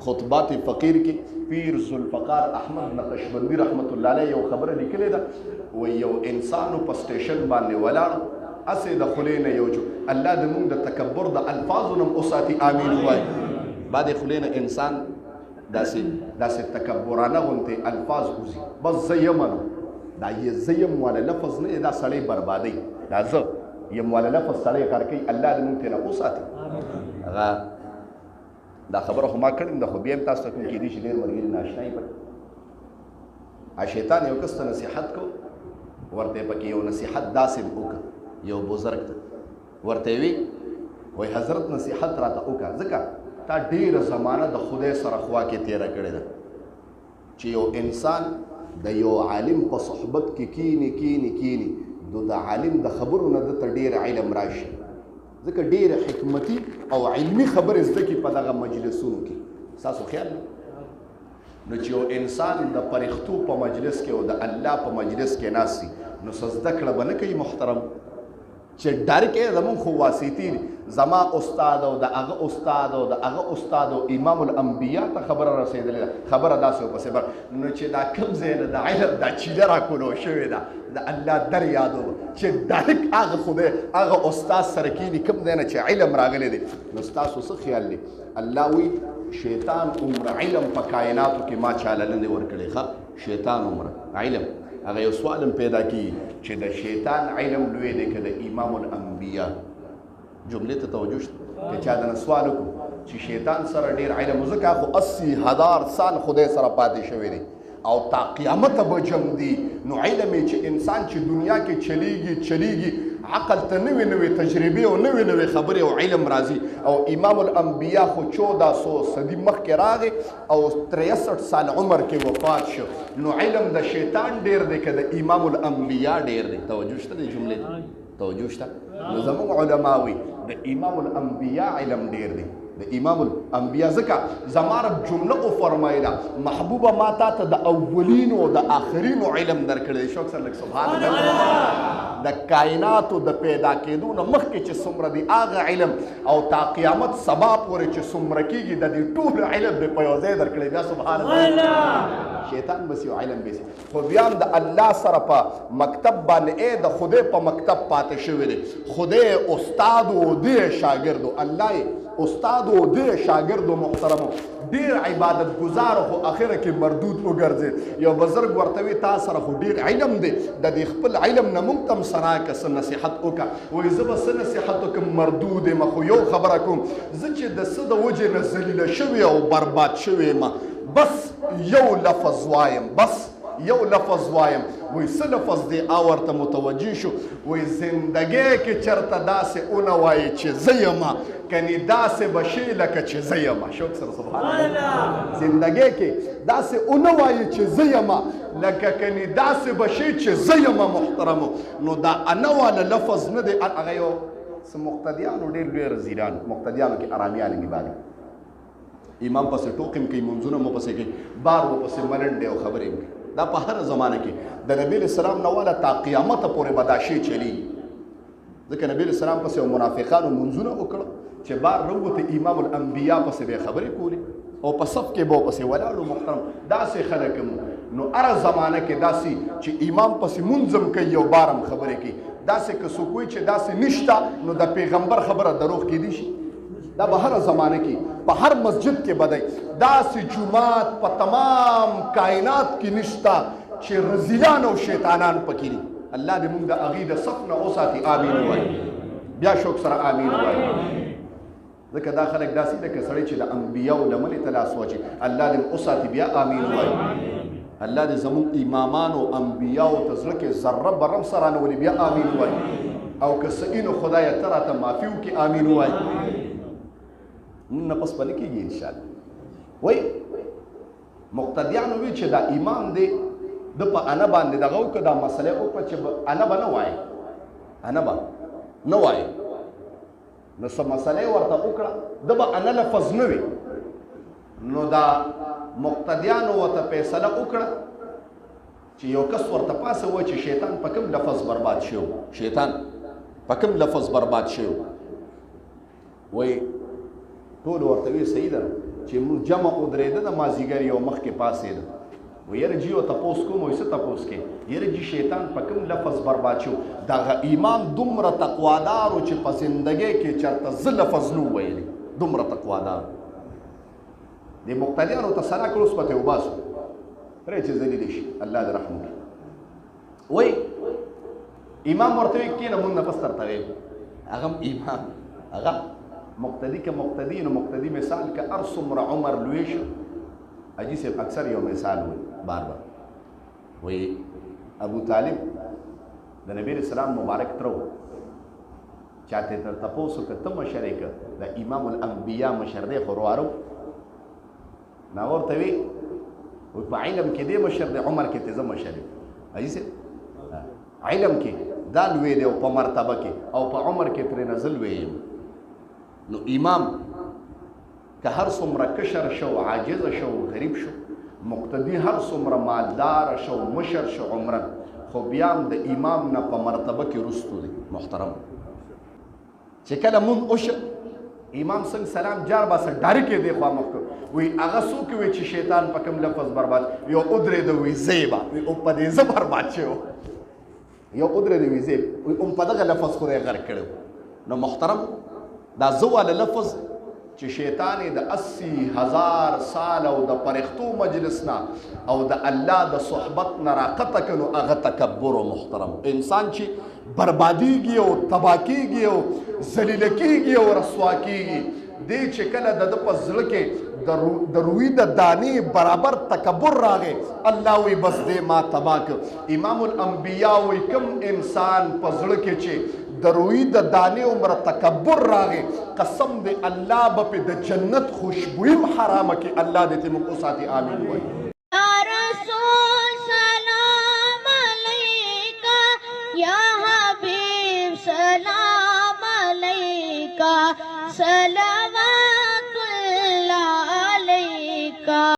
خطبات فقیر کې پیر ذوالفقار احمد نقشبندي رحمت الله علیه یو خبره لیکلې ده و یو انسان په سټیشن باندې ولاړ اسې د خولې نه یو جو الله د موږ د تکبر د الفاظو نه اوساتي امین وایي بعد خولې نه انسان داسې تکبرانه غونتې الفاظ وځي بس زه یمنو دا یې زه یم والا لفظ نه دا سړی بربادوي دا زه یم والا لفظ سړی کار کوي الله د موږ ترې اوساتي هغه دا خبره خو ما کړې ده خو بیا هم تاسو ته کوم کېدای شي ډېر ملګري ناشنا یې پکې شیطان یو کس ته نصیحت کو ورته پکې یو نصیحت داسې وکړه یو بزرګ ته ورته وی وایي حضرت نصیحت راته وکړه ځکه تا ډېره زمانه د خدای سره خوا کې تېره کړې ده چې یو انسان د یو عالم په صحبت کې کینی نو د عالم د خبرو نه دته ډېر علم راشي ځکه ډېره حکمتي او علمي خبرې زده کړي په دغه مجلسونو کې ستاسو خیال نو چې یو انسان د پرښتو په مجلس کې او د الله په مجلس کې ناست نو څه زده کړه به نه کوي محترم چې ډایرکټ یې زمونږ خو واسطي زما استاد او د هغه استاد او د هغه استاد او امام الانبیا ته خبره رسېدلې ده خبره داسې ورپسې بر نو چې دا کوم ځای نه د علم دا چیله راکولو شوې ده د الله در یادو چې ډایرکټ هغه خدای هغه استاد سره کیني کوم ځای نه چې علم راغلی دی نو ستاسو څه خیال دی الله وی شیطان عمر علم په کائناتو کې ما چاله نه دی ورکړی ښه شیطان عمر علم هغه یو سوال پیدا کی چې د شیطان علم لوی دی که د امام الانبیا جملې ته توجه شته که چا دنه سوال وکړو چې شیطان سره ډېر علم ځکه خو 80,000 سال خدای سره پاتې شوی دی او تا قیامت به جنګ دی نو علم چې انسان چې دنیا کې چلیږي عقل ته نوې تجربې او نوې خبرې او علم راځي او امام الانبیا خو 1400 صدي مخکې راغی او 63 سال عمر کې وفات شو نو علم د شیطان ډېر دی که د امام الانبیا ډېر دی توجه شته د جملې توجه شته نو زموږ علما وي د امام الانبیا علم ډېر دی د امام الانبیا ځکه زما رب جمله وفرمایله محبوبه ما تا ته د اولینو او د آخرینو علم درکړی دی شوق سره لږ سبحان الله د کائناتو د پیدا کېدو نه مخکې چې څومره دی هغه علم او تا قیامت سبا پورې چې څومره کېږي د دې ټول علم دی په یو ځای درکړی بیا سبحان الله شیطان بس یو علم بیسي خو بیا هم د الله سره په مکتب باندې د خدای په مکتب پاتې شوی دی خدای استاد او دی شاګرد الله استاد او دی شاګرد محترمو ډیر عبادت گزار خو اخره کې مردود وګرځي یو بزرګ ورته وی تا سره خو ډیر علم دی د دې خپل علم نه مونږ تم سره کس نصیحت وکړه وایي زه به څه نصیحت وکړم مردود یم خو یو خبره کوم زه چې د څه د وجې نه ذلیله شوې او برباد شوې یم بس یو لفظ وایم وایي څه لفظ دی ورته متوجه شو وایي زندګۍ کې چېرته داسې ونه وایي چې زه یمه کنې داسې به شي لکه چې زه یمه شوق سره سبحان الله زندګۍ کې داسې ونه وایي چې زه یمه لکه کنې داسې به شي چې زه یمه محترمو نو دا انا والا لفظ نه دی هغه یو څه مقتدیانو ډېر لوی رزیلان مقتدیانو کې آرامیان کې باندې امام پسې ټوکم کوي منځونه مو پسې کوي بار مو پسې ملنډې او خبرې کوي دا په هر زمانه کې د نبی اسلام نه والا تا قیامت پورې به دا شی چلیږي ځکه نبی اسلام پسې منافقانو منځونه وکړه چې بار روته امام الانبیا پسې به خبرې کولې او په صف کې به پسې ولاړو محترم داسې خلک نو هر زمانه کې داسې چې امام پسې منځم کوي یو بارم خبرې کوي داسې که څوک وایي چې داسې نشته نو د پیغمبر خبره دروغ کیدی شي دا به هر زمانه کې په هر مسجد کې بدای داسې جماعت په تمام کائنات کې نشته چې رزیلان او شیطانان پکې دي الله دې موږ د هغې د صف نه وساتي امین ووایي بیا شوق سره امین ووایي ځکه دا خلک داسې لکه سړی چې د انبیاو لمنې ته لاس واچي الله دې وساتي بیا امین ووایي الله دې زموږ امامانو انبیاو ته زړه کې ذره برم سره نه ولي بیا امین ووایي او که څه نو خدایه ته راته معافي وکړي امین ووایي نه پس به نه کېږي انشاءالله وایي مقتدیانو وی چې دا امام دی د په انا باندې دغه وکړه دا مسله وکړه چې انا به نه وایي انا به نه وایي نو څه مسله ورته وکړه د به انا لفظ نه وي نو دا مقتدیانو ورته فیصله وکړه چې یو کس ورته پاسه و چې شیطان په کوم لفظ برباد شو شیطان په کوم لفظ برباد شو وایي ټول ورته وی صحیح ده چې موږ جمع ودرېده د مازدیګر یو مخکې پاسېده ویره جی او تپوس کوم ویسه تپوس کې یره جی شیطان په کوم لفظ برباد شو دغه امام دومره تقوادار چې په زندګۍ کې چرته زه لفظ نو ویلی دومره تقوادار د مقتدیانو ته سلا کړو سپته وباسو پرې چې ذلیل شي الله دې رحم وکړي وای امام ورته کېنه مونږ نه پس ترته ویل هغه امام هغه مقتدی که مقتدی نو مقتدی مثال که ارسمر عمر لوی شو اجي صاحب اکثر یو مثال وي بار بار وي ابو طالب د نبی اسلام مبارک ترو چاته تر تاسو که تم شریک د امام الانبیاء مشر دی خوروارو نا ورته وي او په علم کې دی مشر دی عمر کې ته زما مشر اجي صاحب علم کې دا لوی دی او په مرتبه کې او په عمر کې تر نزل وي نو امام که هر څومره کشر شو عاجز شو غریب شو مقتدی هر څومره مالدار شو مشر شو عمرن خو بیا هم د امام نه په مرتبه کې رستو دی محترم چې کله مون اوشه امام څنګه سلام جار باسه ډارې کې دی خوا مخکې وی هغه څوک وی چې شیطان په کوم لفظ برباد یو ادرېده وی زیبا وی او په دې زه برباد شو یو ادرېده وی زیب وی په دغه لفظ خو یې غر کړو نو محترم دا زه والا لفظ چې شیطان د 80,000 سال او د پرختو مجلس نه او د الله د صحبت نه راقطه کړو هغه تکبر او محترم انسان چې بربادیږي او تباه کیږي او ذلیل کیږي او رسوا کیږي دې چې کله د په زړه کې د روی د دانې برابر تکبر راغی الله وی بس دې ما تباه کړ امام الانبیاء وی کوم انسان په زړه کې چې د روی د دانې عمر تکبر راغی قسم دې الله به په د جنت خوشبوئی حرامه کې الله دې ته موږ ساتي امين وای یا رسول سلام علیکا یا حبیب سلام علیکا صلوات